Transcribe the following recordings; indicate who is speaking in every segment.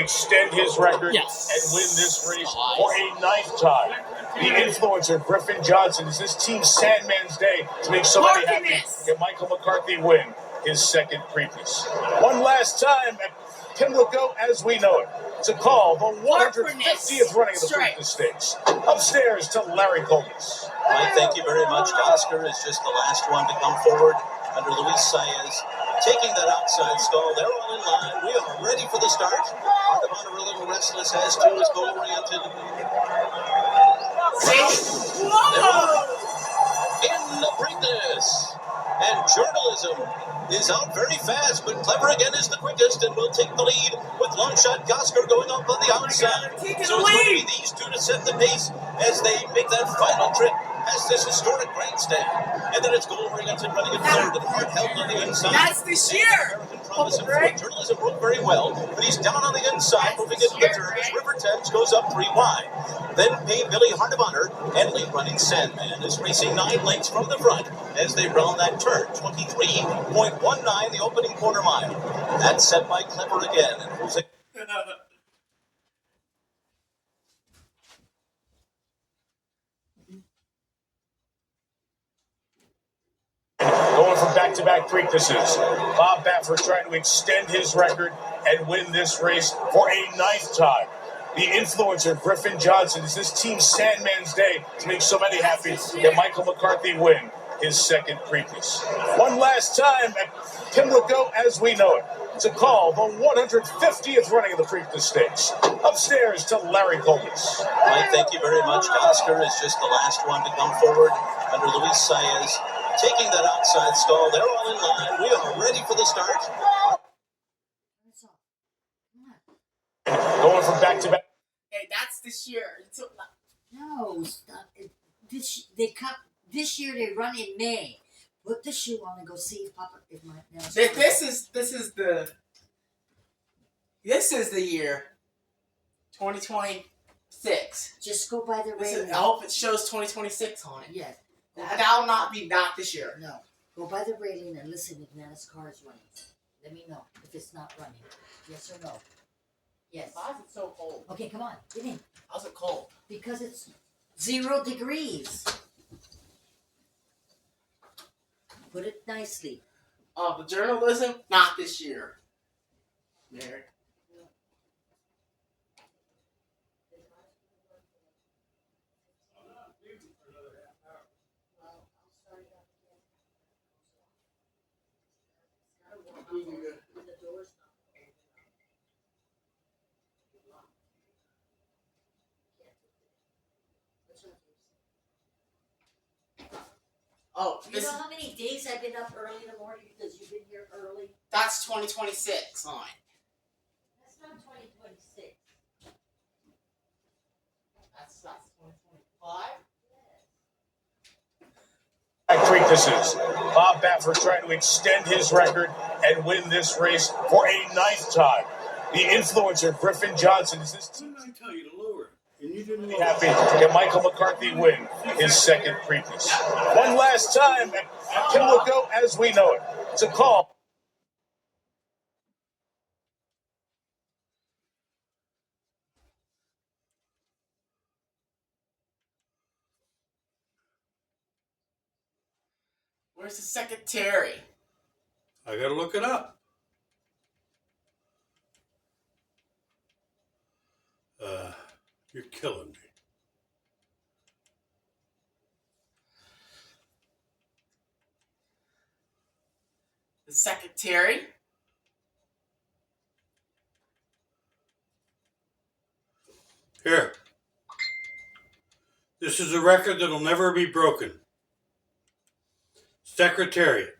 Speaker 1: extend his record and win this race for a ninth time. The influencer, Griffin Johnson, is this team Sandman's day to make somebody happy. Can Michael McCarthy win his second Preakness? One last time at Pimlico as we know it. To call the 150th running of the Preakness Stakes. Upstairs to Larry Coles.
Speaker 2: Mike, thank you very much. Oscar is just the last one to come forward under Luis Saez. Taking that outside stall. They're all in line. We are ready for the start. Ardavon a little restless, as too is goal-oriented. In the Preakness. And Journalism is out very fast, but Clever Again is the quickest and will take the lead with Longshot Gosker going up on the outside. So it's going to be these two to set the pace as they make that final trip past this historic grandstand. And then it's goal-oriented running in third and Hard Held on the inside.
Speaker 3: That's this year!
Speaker 2: Journalism broke very well, but he's down on the inside, moving into the turn as River Thames goes up 3 wide. Then Pay Billy Hardevonner and lead running Sandman is racing 9 lengths from the front as they round that turn. 23.19 the opening quarter mile. That's set by Clever Again. And Jose.
Speaker 1: Going from back-to-back Preaknesses. Bob Baffert trying to extend his record and win this race for a ninth time. The influencer, Griffin Johnson, is this team Sandman's day to make somebody happy. Can Michael McCarthy win his second Preakness? One last time at Pimlico as we know it. To call the 150th running of the Preakness Stakes. Upstairs to Larry Coles.
Speaker 2: Mike, thank you very much. Oscar is just the last one to come forward under Luis Saez. Taking that outside stall. They're all in line. We are ready for the start.
Speaker 1: Going from back-to-back.
Speaker 3: Hey, that's this year.
Speaker 4: No, stop. This year they run in May. Put the shoe on and go see if Papa. If my
Speaker 3: This is the year. 2026.
Speaker 4: Just go by the railing.
Speaker 3: I hope it shows 2026 on it.
Speaker 4: Yes.
Speaker 3: That'll not be not this year.
Speaker 4: No. Go by the railing and listen if Nana's car is running. Let me know if it's not running. Yes or no? Yes.
Speaker 3: Why is it so cold?
Speaker 4: Okay, come on. Get in.
Speaker 3: How's it cold?
Speaker 4: Because it's 0 degrees. Put it nicely.
Speaker 3: The journalism, not this year. Mary. Oh,
Speaker 4: You know how many days I've been up early in the morning because you've been here early?
Speaker 3: That's 2026 on.
Speaker 4: That's not 2026.
Speaker 3: That's 2025.
Speaker 1: Preaknesses. Bob Baffert trying to extend his record and win this race for a ninth time. The influencer, Griffin Johnson, is this team.
Speaker 5: What did I tell you to lower? And you didn't
Speaker 1: Happy. Can Michael McCarthy win his second Preakness? One last time at Pimlico as we know it. To call.
Speaker 3: Where's the secretary?
Speaker 5: I gotta look it up. You're killing me.
Speaker 3: The secretary?
Speaker 5: Here. This is a record that'll never be broken. Secretariat.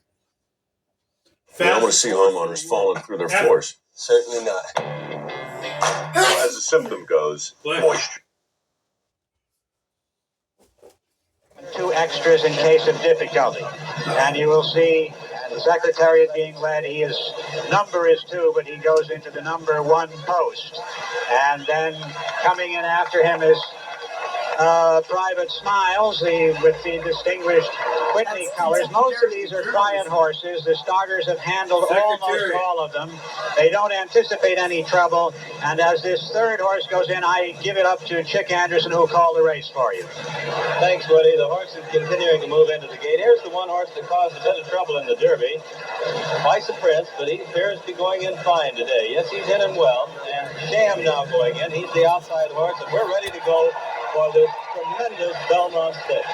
Speaker 6: I don't want to see homeowners falling through their floors.
Speaker 2: Certainly not.
Speaker 6: As the symptom goes, moisture.
Speaker 7: 2 extras in case of difficulty. And you will see the Secretariat being led. Number is 2, but he goes into the number 1 post. And then coming in after him is Private Smiles, with the distinguished Whitney colors. Most of these are Triad horses. The starters have handled almost all of them. They don't anticipate any trouble. And as this third horse goes in, I give it up to Chick Anderson, who called the race for you.
Speaker 2: Thanks, Woody. The horse is continuing to move into the gate. Here's the one horse that caused a bit of trouble in the Derby. Twice a Prince, but he appears to be going in fine today. Yes, he's in him well. And Sham now going in. He's the outside horse, and we're ready to go for this tremendous Belmont Stakes.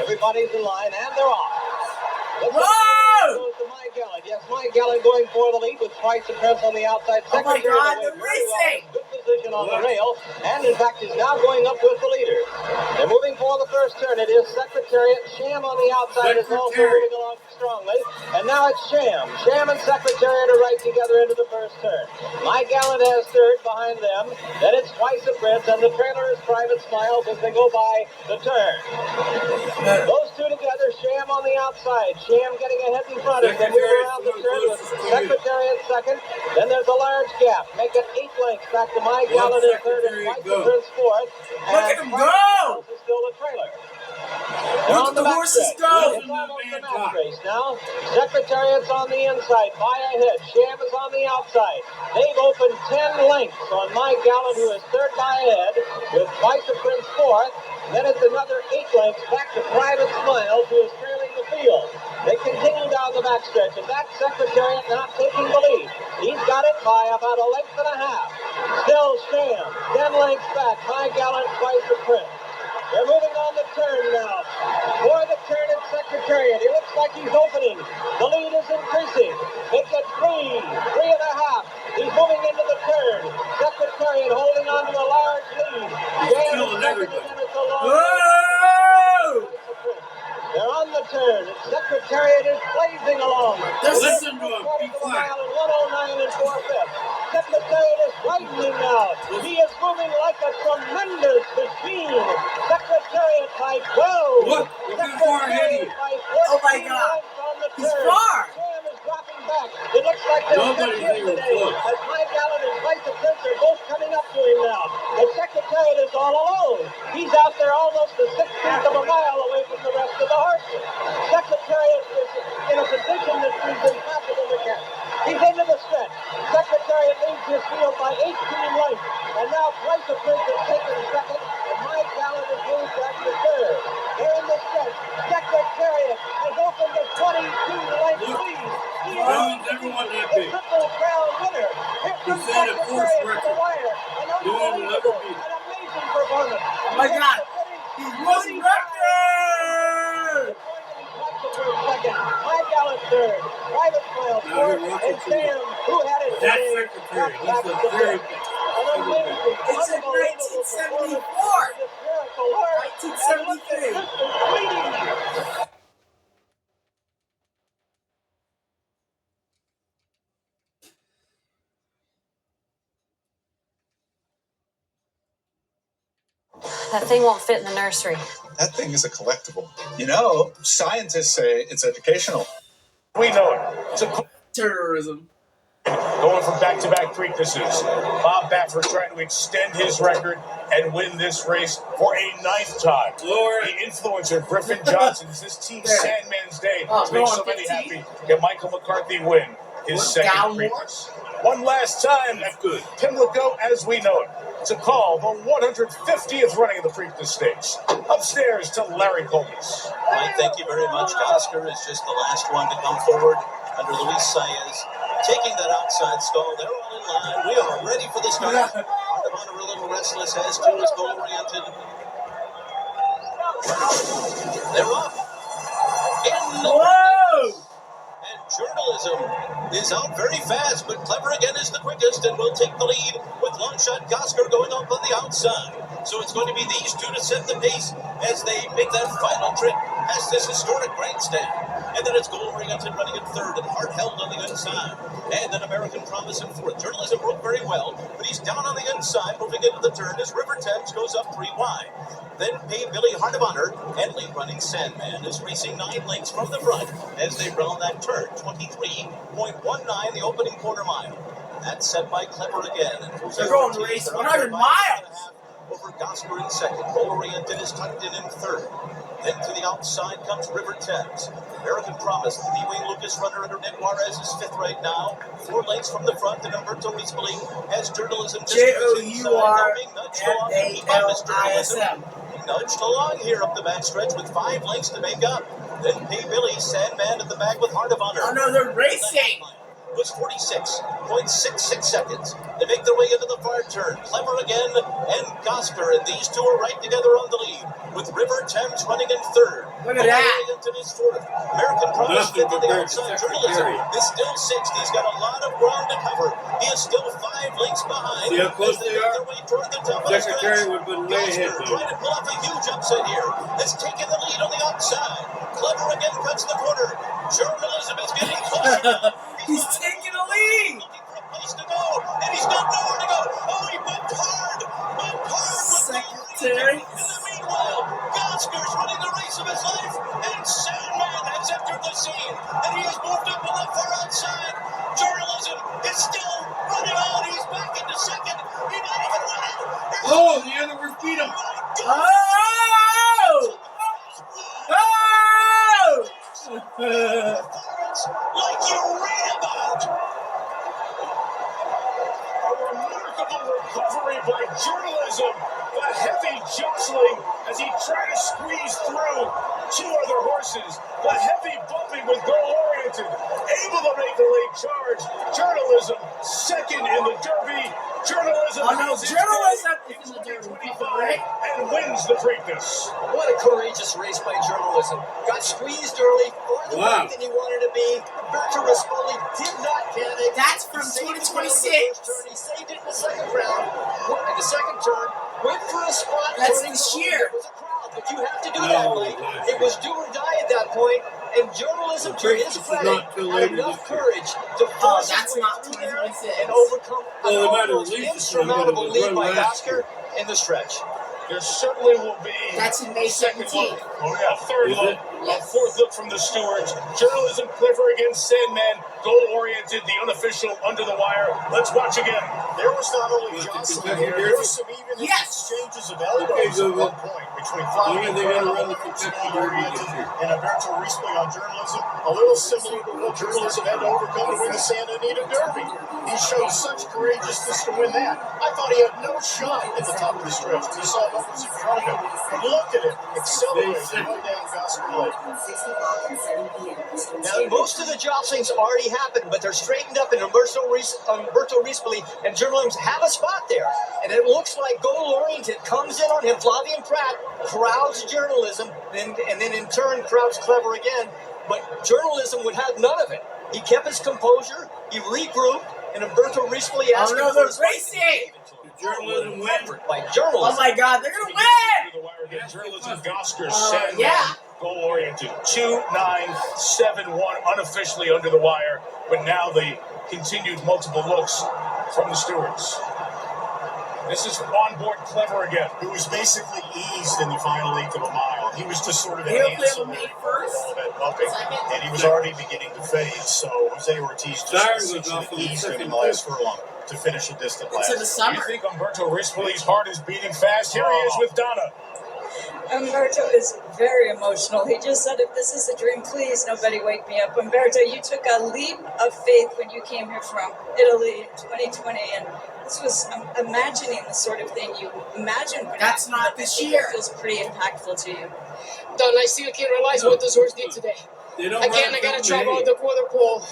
Speaker 2: Everybody's in line, and they're off.
Speaker 3: Whoa!
Speaker 2: Goes to Mike Gallen. Yes, Mike Gallen going for the lead with Twice the Prince on the outside.
Speaker 3: Oh my
Speaker 2: Secretary
Speaker 3: God,
Speaker 2: away
Speaker 3: they're
Speaker 2: very well.
Speaker 3: racing!
Speaker 2: Good position on the rail, and in fact is now going up with the leader. They're moving for the first turn. It is Secretariat. Sham on the outside is also moving along strongly. And now it's Sham. Sham and Secretariat are right together into the first turn. Mike Gallen has third behind them. Then it's Twice the Prince, and the trailer is Private Smiles as they go by the turn. Those two together, Sham on the outside. Sham getting ahead in front as they move around the turn with Secretariat second. Then there's a large gap. Make it 8 lengths back to Mike Gallen in third and Twice the Prince fourth.
Speaker 3: Look at him go!
Speaker 2: Is still the trailer.
Speaker 3: Look at the horses go!
Speaker 2: It's almost a match race now. Secretariat's on the inside, by ahead. Sham is on the outside. They've opened 10 lengths on Mike Gallen, who is third by ahead, with Twice the Prince fourth. Then it's another 8 lengths back to Private Smiles, who is trailing the field. They continue down the backstretch, and that Secretariat now taking the lead. He's got it by about a length and a half. Still Sham, 10 lengths back. Mike Gallen, Twice the Prince. They're moving on the turn now. For the turn at Secretariat. He looks like he's opening. The lead is increasing. Make it 3 and a half. He's moving into the turn. Secretariat holding on to a large lead. Sham is second, and then it's a long
Speaker 3: Whoa!
Speaker 2: They're on the turn. Secretariat is blazing along.
Speaker 5: Listen to him. Be quiet.
Speaker 2: 109 and 4/5. Secretariat is widening now. He is moving like a tremendous machine. Secretariat by 12.
Speaker 5: Look how far ahead he is.
Speaker 2: By 14
Speaker 3: Oh my God.
Speaker 2: lengths on the
Speaker 3: He's
Speaker 2: turn.
Speaker 3: far.
Speaker 2: Sham is dropping back. It looks like they're
Speaker 5: Nobody's
Speaker 2: stuck here
Speaker 5: even
Speaker 2: today.
Speaker 5: close.
Speaker 2: As Mike Gallen and Twice the Prince are both coming up to him now. The Secretariat is all alone. He's out there almost a 1/16 of a mile away from the rest of the horses. Secretariat is in a position that seems impossible to catch. He's into the stretch. Secretariat leads his field by 18 lengths. And now Twice the Prince is taking second, and Mike Gallen is moved back to third. They're in the stretch. Secretariat has opened a 22-length lead. He is
Speaker 5: Everyone that
Speaker 2: the
Speaker 5: big.
Speaker 2: Triple Crown winner. Here comes
Speaker 5: set a course
Speaker 2: Secretariat to the
Speaker 5: record.
Speaker 2: wire. An unbelievable, an amazing performance.
Speaker 3: Oh my God. He was record!
Speaker 2: Second, Mike Gallen third, Private Smiles fourth, and Sham, who had it
Speaker 5: That's
Speaker 2: today,
Speaker 5: Secretary.
Speaker 2: got back
Speaker 5: He's
Speaker 2: to
Speaker 5: a very
Speaker 2: fifth. An amazing,
Speaker 3: It's in
Speaker 2: unbelievable
Speaker 3: 1974.
Speaker 2: performance. This miracle horse.
Speaker 3: 1973.
Speaker 2: And look at this leading.
Speaker 8: That thing won't fit in the nursery.
Speaker 9: That thing is a collectible. You know, scientists say it's educational.
Speaker 1: We know it. It's a
Speaker 3: Terrorism.
Speaker 1: going from back-to-back Preaknesses. Bob Baffert trying to extend his record and win this race for a 9th time.
Speaker 5: Lower
Speaker 1: The influencer Griffin Johnson is this team Sandman's day
Speaker 3: Oh,
Speaker 1: to make
Speaker 3: go on,
Speaker 1: so many
Speaker 3: 15.
Speaker 1: happy. Can Michael McCarthy win his second
Speaker 3: Down more?
Speaker 1: Preakness? One last time at
Speaker 5: good.
Speaker 1: Pimlico as we know it. To call the 150th running of the Preakness Stakes. Upstairs to Larry Comas.
Speaker 2: Mike, thank you very much. Oscar is just the last one to come forward under Luis Saez. Taking that outside stall. They're all in line. We are ready for the start. Ardemont a little restless, as too is goal-oriented. They're off. In the
Speaker 3: Whoa!
Speaker 2: And journalism is out very fast, but Clever Again is the quickest and will take the lead with Longshot Gosker going up on the outside. So it's going to be these two to set the pace as they make that final trip past this historic grandstand. And then it's goal-oriented running in third and Hard Held on the inside. And then American Promise in fourth. Journalism broke very well, but he's down on the inside moving into the turn as River Thames goes up 3 wide. Then Pay Billy Heart of Honor and lead running Sandman is racing 9 lengths from the front as they round that turn. 23.19 the opening quarter mile. That's set by Clever Again.
Speaker 3: They're going to race 100 miles.
Speaker 2: Over for Gosker in second. Goal-oriented is tucked in third. Then to the outside comes River Thames. American Promise, the B-Wing Lucas runner under Ned Juarez is fifth right now. 4 lengths from the front, and Humberto Rispoli has Journalism.
Speaker 3: JOURNALISM.
Speaker 2: He nudged along here up the backstretch with 5 lengths to make up. Then Pay Billy, Sandman at the back with Heart of Honor.
Speaker 3: Oh no, they're racing!
Speaker 2: Was 46.66 seconds. They make their way into the far turn. Clever again, and Gosker, and these two are right together on the lead, with River Thames running in third.
Speaker 3: Look at that.
Speaker 2: Is fourth. American Promise fifth on the outside. Journalism is still sixth. He's got a lot of ground to cover. He is still 5 lengths behind.
Speaker 5: See how close
Speaker 2: as they
Speaker 5: they
Speaker 2: make
Speaker 5: are?
Speaker 2: their way toward the top of the
Speaker 5: Secretary
Speaker 2: stretch.
Speaker 5: would have been way ahead.
Speaker 2: Gosker trying to pull off a huge upset here. Is taking the lead on the outside. Clever again cuts the corner. Journalism is getting closer.
Speaker 3: He's taking the lead!
Speaker 2: Looking for a place to go, and he's got nowhere to go. Oh, he bumped hard with
Speaker 3: Secretary.
Speaker 2: In the meanwhile, Gosker's running the race of his life, and Sandman has entered the scene, and he has moved up on the far outside. Journalism is still running on. He's back into second. He might even win it.
Speaker 5: Oh, the other one beat him.
Speaker 3: Oh! Oh!
Speaker 2: Like you read about.
Speaker 1: A remarkable recovery by Journalism. The heavy jostling as he tried to squeeze through 2 other horses. The heavy bumping with Goal-oriented. Able to make the late charge. Journalism second in the Derby. Journalism
Speaker 3: Oh no,
Speaker 1: has its
Speaker 3: Journalism
Speaker 1: day
Speaker 3: is in the Derby,
Speaker 1: 2025
Speaker 3: right?
Speaker 1: and wins the Preakness.
Speaker 10: What a courageous race by Journalism. Got squeezed early, farther back than he wanted to be. Humberto Rispoli did not panic.
Speaker 3: That's from
Speaker 10: He saved it in the
Speaker 3: 2026.
Speaker 10: first turn. He saved it in the second round. In the second turn, went for a spot.
Speaker 3: That's
Speaker 10: turning
Speaker 3: this
Speaker 10: forward.
Speaker 3: year.
Speaker 10: There was a crowd, but you have to do that, Mike. It was do or die at that point. And Journalism, to his credit, had enough courage to force
Speaker 3: that's
Speaker 10: his way
Speaker 3: not
Speaker 10: through there
Speaker 3: 2026.
Speaker 10: and overcome
Speaker 5: Well, they
Speaker 10: an
Speaker 5: might have
Speaker 10: almost
Speaker 5: released it,
Speaker 10: insurmountable
Speaker 5: but it was
Speaker 10: lead by
Speaker 5: run last
Speaker 10: Gosker in the stretch.
Speaker 1: There certainly will be
Speaker 3: That's in May
Speaker 1: second
Speaker 3: 17th.
Speaker 1: look. Oh, yeah, a third
Speaker 5: Is
Speaker 1: look.
Speaker 5: it?
Speaker 1: A fourth look from the stewards. Journalism Clever against Sandman. Goal-oriented, the unofficial under the wire. Let's watch again.
Speaker 9: There was not only
Speaker 5: Was it
Speaker 9: jostling
Speaker 5: Kentucky
Speaker 9: here, there
Speaker 5: Derby?
Speaker 9: was some even
Speaker 3: Yes.
Speaker 9: exchanges of
Speaker 5: Okay,
Speaker 9: elbows at
Speaker 5: Google.
Speaker 9: one point between
Speaker 5: When
Speaker 9: Flavio
Speaker 5: are they going to run the Kentucky Derby this year?
Speaker 9: and Humberto Rispoli on Journalism. A little similar to what Journalism had to overcome to win the Santa Anita Derby. He showed such courageousness to win that. I thought he had no shot at the top of the stretch. We saw what was in front of him. And look at it, accelerating going down Gosker Lake.
Speaker 10: Now, most of the jostlings already happened, but they're straightened up, and Humberto Rispoli and Journalism have a spot there. And it looks like Goal-oriented comes in on him. Flavian Pratt crowds Journalism, and then in turn crowds Clever again. But Journalism would have none of it. He kept his composure, he regrouped, and Humberto Rispoli asked him
Speaker 3: no,
Speaker 10: for
Speaker 3: they're
Speaker 10: his
Speaker 3: racing!
Speaker 5: Journalism win.
Speaker 10: effort by
Speaker 3: Oh
Speaker 10: Journalism.
Speaker 3: my god, they're gonna win!
Speaker 1: The wire again. Journalism Gosker, Sandman,
Speaker 3: yeah.
Speaker 1: goal-oriented. 2-9-7-1 unofficially under the wire, but now the continued multiple looks from the stewards. This is onboard Clever again.
Speaker 9: Who was basically eased in the final 1/8 of a mile. He was just sort of an
Speaker 3: He'll play
Speaker 9: ancillary
Speaker 3: with me
Speaker 9: to
Speaker 3: first.
Speaker 9: all that bumping,
Speaker 3: Second.
Speaker 9: and he was already beginning to fade. So Jose Ortiz just
Speaker 5: Siren was
Speaker 9: essentially
Speaker 5: off on the
Speaker 9: eased him in
Speaker 5: second
Speaker 9: the last furlong to finish a distant
Speaker 3: It's in the
Speaker 9: last.
Speaker 1: Do you
Speaker 3: summer.
Speaker 1: think Humberto Rispoli's heart is beating fast? Here he is with Donna.
Speaker 11: Humberto is very emotional. He just said, if this is a dream, please nobody wake me up. Humberto, you took a leap of faith when you came here from Italy in 2020, and this was imagining the sort of thing you imagine.
Speaker 3: That's not this
Speaker 11: I think
Speaker 3: year.
Speaker 11: It feels pretty impactful to you.
Speaker 12: Don, I still can't realize what this horse did today.
Speaker 5: They don't
Speaker 12: Again,
Speaker 5: run
Speaker 12: I gotta
Speaker 5: till
Speaker 12: travel
Speaker 5: May.
Speaker 12: out the quarter pole.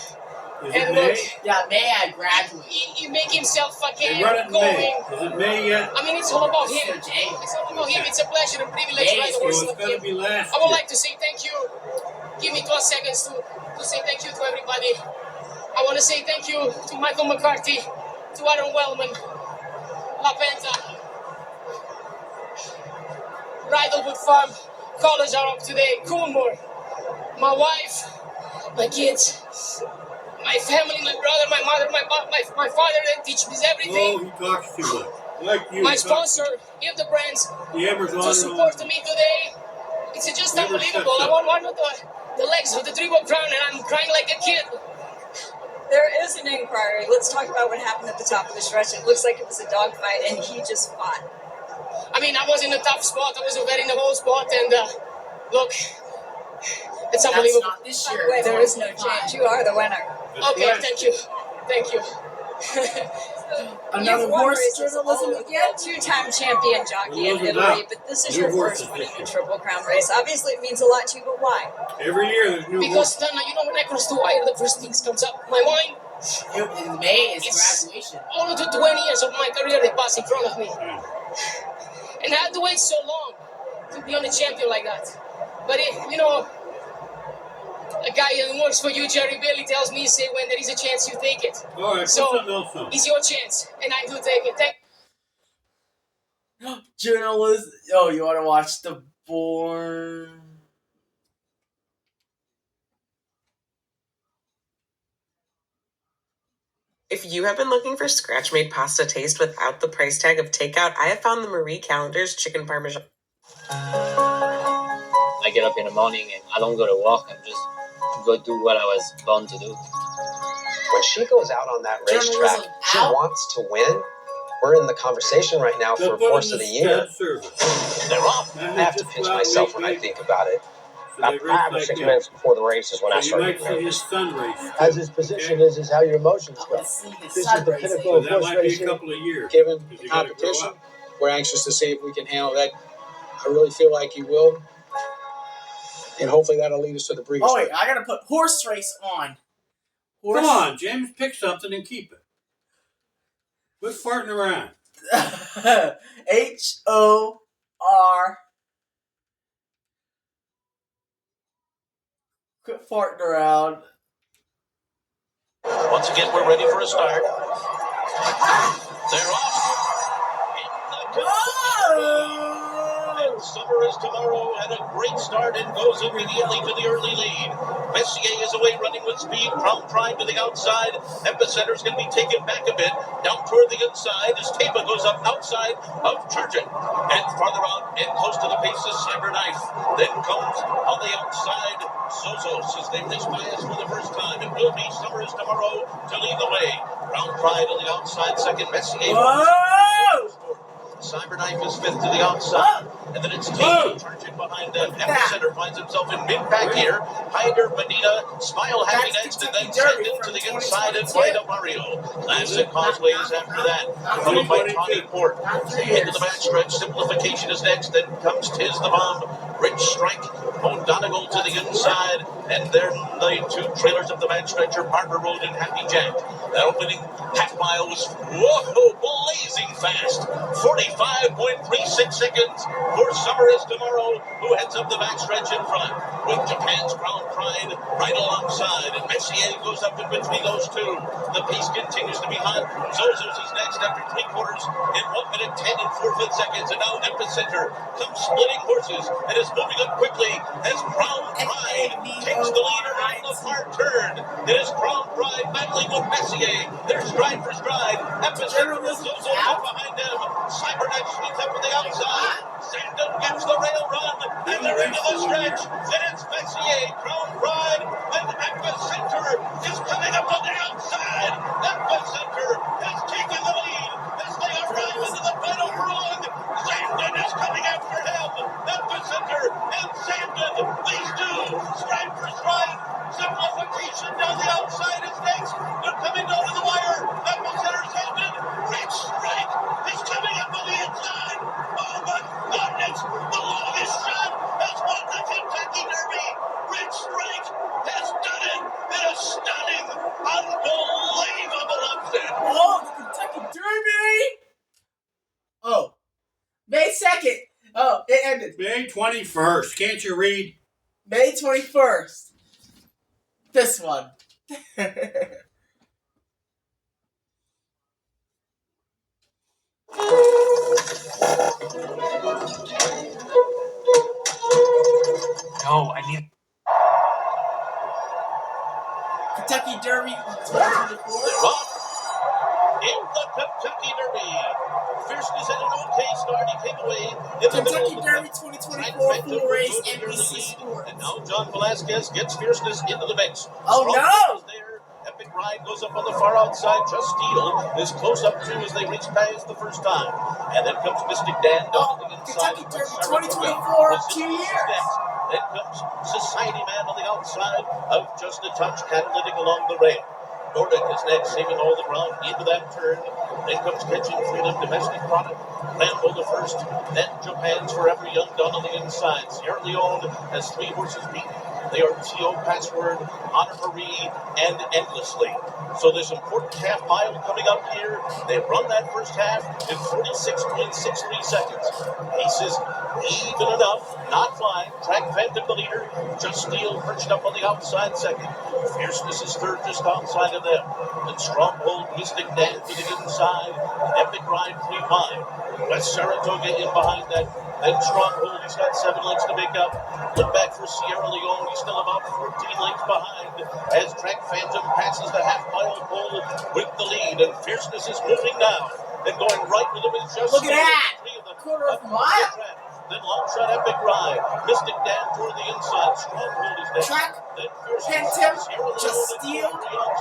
Speaker 5: Is it
Speaker 12: And
Speaker 5: May?
Speaker 12: look,
Speaker 3: Yeah, May I graduate.
Speaker 12: he make himself
Speaker 5: They
Speaker 12: fucking
Speaker 5: run it in
Speaker 12: going.
Speaker 5: May. Is it May yet?
Speaker 12: I mean, it's all about him.
Speaker 3: Sir Jay.
Speaker 12: It's all about him. It's a pleasure and privilege to ride the
Speaker 5: So
Speaker 12: horse
Speaker 5: it's
Speaker 12: like
Speaker 5: going to
Speaker 12: him.
Speaker 5: be last
Speaker 12: I would
Speaker 5: year.
Speaker 12: like to say thank you. Give me 12 seconds to say thank you to everybody. I want to say thank you to Michael McCarthy, to Aaron Wellman, La Penta, Bridlewood Farm. College are up today. Coolmore, my wife, my kids, my family, my brother, my mother, my father that teach me
Speaker 5: Oh,
Speaker 12: everything.
Speaker 5: he talks too much. Like you.
Speaker 12: My
Speaker 5: he talks-
Speaker 12: sponsor, Hildebrands,
Speaker 5: The Hammers on
Speaker 12: to
Speaker 5: and
Speaker 12: support
Speaker 5: on.
Speaker 12: me today. It's just
Speaker 5: Never
Speaker 12: unbelievable.
Speaker 5: shuts
Speaker 12: I
Speaker 5: up.
Speaker 12: want one of the legs of the Triple Crown, and I'm crying like a kid.
Speaker 11: There is an inquiry. Let's talk about what happened at the top of the stretch. It looks like it was a dogfight, and he just fought.
Speaker 12: I mean, I was in a tough spot. I was already in the whole spot, and look, it's unbelievable.
Speaker 3: Not this
Speaker 11: By
Speaker 3: year.
Speaker 11: the way, there is no change. You are the winner.
Speaker 12: Okay, thank you. Thank you.
Speaker 3: Another
Speaker 11: You've won
Speaker 3: horse
Speaker 11: races
Speaker 3: journalism
Speaker 11: all-
Speaker 3: again?
Speaker 11: Two-time champion jockey in
Speaker 5: Well,
Speaker 11: Italy,
Speaker 5: that.
Speaker 11: but this is
Speaker 5: New
Speaker 11: your
Speaker 5: horses
Speaker 11: first one
Speaker 5: this
Speaker 11: in a
Speaker 5: year.
Speaker 11: Triple Crown race. Obviously, it means a lot to you, but why?
Speaker 5: Every year there's new
Speaker 12: Because,
Speaker 5: horses.
Speaker 12: Donna, you know, when I cross the wire, the first things comes up. My mind,
Speaker 3: In May is
Speaker 12: It's-
Speaker 3: graduation.
Speaker 12: all of the 20 years of my career, they pass in front of me. And I had to wait so long to be on a champion like that. But, you know, a guy who works for you, Jerry Bailey, tells me, say, when there is a chance, you take it.
Speaker 5: All right,
Speaker 12: So,
Speaker 5: put something else on.
Speaker 12: it's your chance, and I do take it.
Speaker 3: Journalism. Oh, you want to watch the Born?
Speaker 13: If you have been looking for scratch-made pasta taste without the price tag of takeout, I have found the Marie Callender's Chicken Parmesan.
Speaker 14: I get up in the morning and I don't go to work. I just go do what I was born to do.
Speaker 15: When she goes out on that racetrack,
Speaker 3: Journalism
Speaker 15: she
Speaker 3: out?
Speaker 15: wants to win. We're in the conversation right now
Speaker 5: They'll
Speaker 15: for
Speaker 5: put
Speaker 15: Horse
Speaker 5: in
Speaker 15: of the
Speaker 5: the
Speaker 15: Year.
Speaker 5: stud service.
Speaker 2: They're off.
Speaker 5: That
Speaker 15: I have
Speaker 5: is
Speaker 15: to
Speaker 5: just
Speaker 15: pinch
Speaker 5: about
Speaker 15: myself
Speaker 5: make
Speaker 15: when I
Speaker 5: big.
Speaker 15: think about it.
Speaker 5: So they
Speaker 15: About
Speaker 5: race
Speaker 15: 5 or
Speaker 5: like
Speaker 15: 6
Speaker 5: that.
Speaker 15: minutes before the race is when I
Speaker 5: So you
Speaker 15: start
Speaker 5: might
Speaker 15: getting
Speaker 5: see his
Speaker 15: nervous.
Speaker 5: son race.
Speaker 16: As
Speaker 5: too,
Speaker 16: his position
Speaker 5: okay?
Speaker 16: is how your emotions
Speaker 3: I
Speaker 16: go.
Speaker 3: want to see his
Speaker 16: This is
Speaker 3: son
Speaker 16: the
Speaker 3: racing.
Speaker 16: pinnacle
Speaker 5: So
Speaker 16: of
Speaker 5: that
Speaker 16: horse
Speaker 5: might be a
Speaker 16: racing.
Speaker 5: couple of years.
Speaker 16: Given
Speaker 5: 'cause
Speaker 16: the
Speaker 5: you gotta grow
Speaker 16: competition,
Speaker 5: up.
Speaker 16: we're anxious to see if we can handle that. I really feel like he will. And hopefully that'll lead us to the Breeders'
Speaker 3: Oh,
Speaker 16: Cup.
Speaker 3: wait, I gotta put horse race on. Horse.
Speaker 5: Come on, James, pick something and keep it. Quit farting around.
Speaker 3: HOR. Quit farting around.
Speaker 2: Once again, we're ready for a start. They're off. And Summer is Tomorrow had a great start and goes immediately to the early lead. Messier is away running with speed. Crown Pride to the outside. Epicenter is going to be taken back a bit down toward the inside as Taba goes up outside of Chargent. And farther out and close to the pace is Cyberknife. Then comes on the outside Zozos as they race by us for the first time. It will be Summer is Tomorrow to lead the way. Crown Pride on the outside second. Messier.
Speaker 3: Whoa!
Speaker 2: Cyberknife is fifth to the outside. And then it's Taba charging behind them. Epicenter finds himself in mid-pack here. Hyder, Medina, Smile Happy next, and then send into the inside and Vita Mario. Classic Causeways after that. Followed by Tawny Port. Into the backstretch. Simplification is next. Then comes Tiz the Bomb. Rich Strike. O'Donegal to the inside. And then the two trailers of the backstretch are Barber Road and Happy Jack. That opening half mile was blazing fast. 45.36 seconds for Summer is Tomorrow, who heads up the backstretch in front with Japan's Crown Pride right alongside. And Messier goes up in between those two. The pace continues to be hot. Zozos is next after 3/4 in 1 minute 10 and 4/5 seconds. And now Epicenter comes splitting horses and is moving up quickly as Crown Pride takes the lead around the far turn. It is Crown Pride battling with Messier. They're stride for stride. Epicenter and Zozos up behind them. Cyberknife sneaks up to the outside. Sandon gets the rail run, and they're into the stretch. Then it's Messier, Crown Pride, and Epicenter is coming up on the outside. Epicenter has taken the lead as they arrive into the final run. Sandon is coming after him. Epicenter and Sandon, these two, stride for stride. Simplification down the outside is next. They're coming down to the wire. Epicenter, Sandon, Rich Strike is coming up on the inside. Oh my goodness! The longest shot has won the Kentucky Derby. Rich Strike has done it in a stunning, unbelievable upset.
Speaker 3: Oh, the Kentucky Derby! Oh. May 2nd. Oh, it ended.
Speaker 5: May 21st. Can't you read?
Speaker 3: May 21st. This one.
Speaker 17: No, I need.
Speaker 3: Kentucky Derby 2024.
Speaker 2: In the Kentucky Derby. Fierceness had an okay start. He came away in the
Speaker 3: Kentucky
Speaker 2: middle.
Speaker 3: Derby 2024 full race NBC Sports.
Speaker 2: And now John Velasquez gets Fierceness into the mix.
Speaker 3: Oh,
Speaker 2: Strong
Speaker 3: no!
Speaker 2: there. Epic Bride goes up on the far outside. Just Steele is close up too as they reach past the first time. And then comes Mystic Dan down on the inside.
Speaker 3: Kentucky Derby 2024 cheers.
Speaker 2: Then comes Society Man on the outside of Just a Touch, catalytic along the rail. Nordic is next, saving all the ground into that turn. Then comes Catching Freedom, Domestic Product. Rambo the first. Then Japan's Forever Young done on the inside. Sierra Leone has 3 horses beat. They are CO Password, Honor Marie, and Endlessly. So this important half mile coming up here. They run that first half in 46.63 seconds. Paces even enough, not flying. Track Phantom the leader. Just Steele perched up on the outside second. Fierceness is third just outside of them. And Stronghold, Mystic Dan to the inside. Epic Ride 3 wide. West Saratoga in behind that. Then Stronghold, he's got 7 lengths to make up. Look back for Sierra Leone, he's still about 14 lengths behind. As Track Phantom passes the half-mile pole with the lead. And Fierceness is moving now. And going right with him is Just
Speaker 3: Look at that! Quarter of a mile.
Speaker 2: Then Longshot Epic Ride. Mystic Dan toward the inside. Stronghold is there.
Speaker 3: Track
Speaker 2: Then
Speaker 3: Phantom, Just Steele,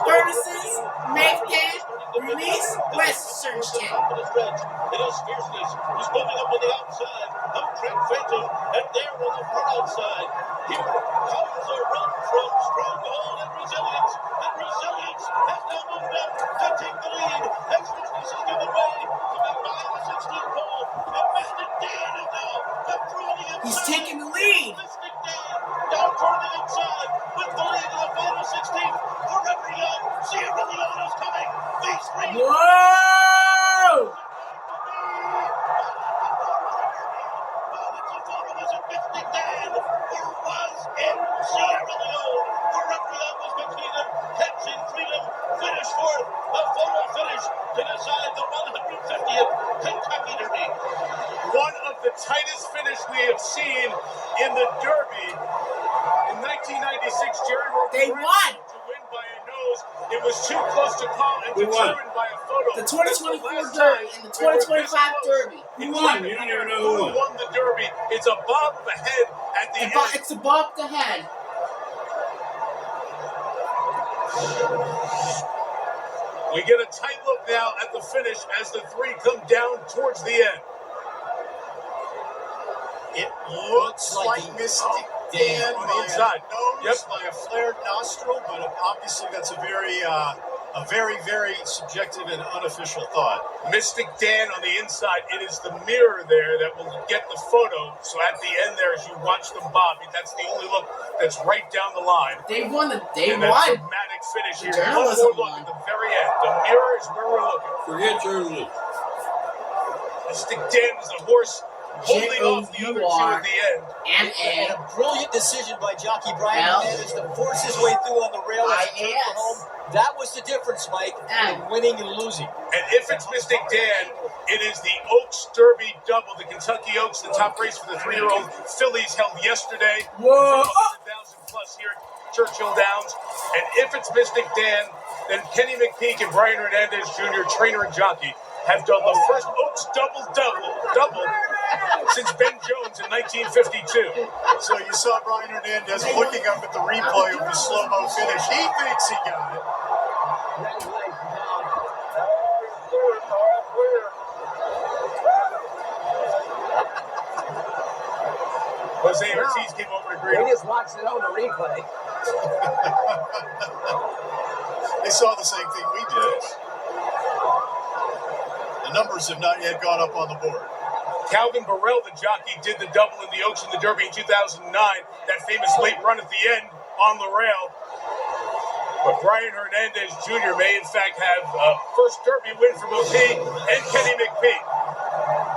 Speaker 3: Furnaces, Make Dan, Release, West Search Town.
Speaker 2: It is Fierceness who's moving up on the outside of Track Phantom, and there on the far outside. Here comes a run from Stronghold and Resilience has now moved up to take the lead. And Fierceness is giving way to the 9-16 pole, and Mystic Dan is now up through the inside.
Speaker 3: He's taking the lead.
Speaker 2: Mystic Dan down toward the inside with the lead in the final 16th. Forever Young, Sierra Leone is coming. These 3.
Speaker 3: Whoa!
Speaker 2: Mystic Dan, or was it Sierra Leone? Forever Young was between them. Catching Freedom finished fourth. A photo finish to decide the 150th Kentucky Derby.
Speaker 1: One of the tightest finishes we have seen in the Derby. In 1996, Jerry
Speaker 3: They won.
Speaker 1: to win by a nose. It was too close to call and determined by a photo.
Speaker 3: The 2024 Derby and the 2025 Derby.
Speaker 5: Who won? You don't even know who won.
Speaker 1: The Derby. It's above the head at the end.
Speaker 3: It's above the head.
Speaker 1: We get a tight look now at the finish as the 3 come down towards the end.
Speaker 9: It looks like Mystic Dan
Speaker 1: on the inside.
Speaker 9: Nose, by a flared nostril, but obviously that's a very, very subjective and unofficial thought.
Speaker 1: Mystic Dan on the inside. It is the mirror there that will get the photo. So at the end there, as you watch them bob, that's the only look that's right down the line.
Speaker 3: They won.
Speaker 1: That dramatic finish here. One more look at the very end. The mirror is where we're looking.
Speaker 5: Forget journalism.
Speaker 1: Mystic Dan is the horse holding off the other 2 at the end.
Speaker 10: And a brilliant decision by jockey Brian Hernandez to force his way through on the rail as he turned for home. That was the difference, Mike, in winning and losing.
Speaker 1: And if it's Mystic Dan, it is the Oaks Derby double. The Kentucky Oaks, the top race for the 3-year-old fillies held yesterday.
Speaker 3: Whoa!
Speaker 1: 100,000 plus here at Churchill Downs. And if it's Mystic Dan, then Kenny McPeak and Brian Hernandez Jr., trainer and jockey, have done the first Oaks double since Ben Jones in 1952.
Speaker 9: So you saw Brian Hernandez looking up at the replay of the slow-mo finish. He thinks he got it.
Speaker 1: Jose Ortiz came over to greet him.
Speaker 10: We just watched it on the replay.
Speaker 9: They saw the same thing we did. The numbers have not yet gone up on the board.
Speaker 1: Calvin Burrell, the jockey, did the double in the Oaks and the Derby in 2009. That famous late run at the end on the rail. But Brian Hernandez Jr. may, in fact, have a first Derby win for both he and Kenny McPeak.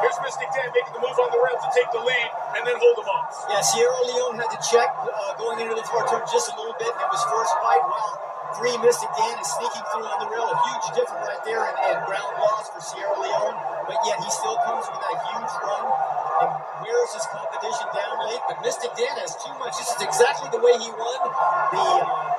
Speaker 1: Here's Mystic Dan making the move on the rail to take the lead and then hold them off.
Speaker 10: Yeah, Sierra Leone had to check going into the far turn just a little bit, and it was forced wide while 3 Mystic Dan is sneaking through on the rail. A huge difference right there and ground loss for Sierra Leone, but yet he still comes with that huge run and wears his competition down late. But Mystic Dan has too much. This is exactly the way he won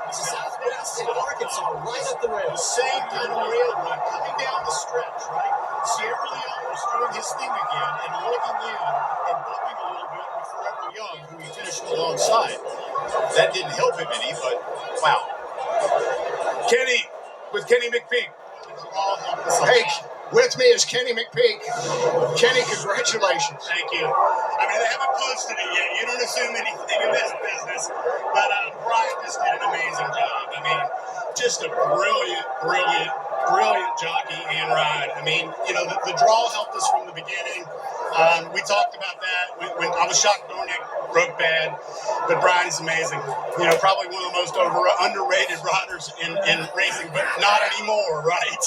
Speaker 10: the Southwest in Arkansas, right up the rail.
Speaker 9: The same kind of rail run coming down the stretch, right? Sierra Leone was doing his thing again and looking in and bumping a little bit with Forever Young, who he finished alongside. That didn't help him any, but wow.
Speaker 1: Kenny, with Kenny McPeak.
Speaker 9: Hey, with me is Kenny McPeak. Kenny, congratulations.
Speaker 18: Thank you. I mean, they haven't posted it yet. You don't assume anything in this business, but Brian just did an amazing job. I mean, just a brilliant jockey and ride. I mean, you know, the draw helped us from the beginning. We talked about that when I was shocked Dornick broke bad, but Brian's amazing. You know, probably one of the most underrated riders in racing, but not anymore, right?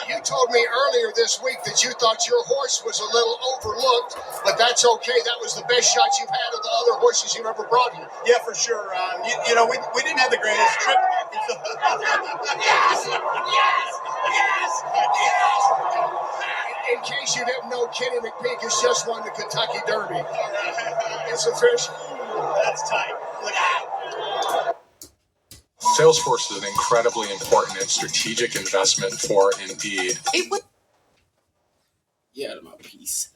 Speaker 9: You told me earlier this week that you thought your horse was a little overlooked, but that's okay. That was the best shot you've had of the other horses you've ever brought here.
Speaker 18: Yeah, for sure. You know, we didn't have the greatest trip. Yes!
Speaker 9: In case you didn't know, Kenny McPeak has just won the Kentucky Derby. It's official.
Speaker 18: That's tight. Look out.
Speaker 19: Salesforce is an incredibly important and strategic investment for Indeed.
Speaker 3: Yeah, my piece.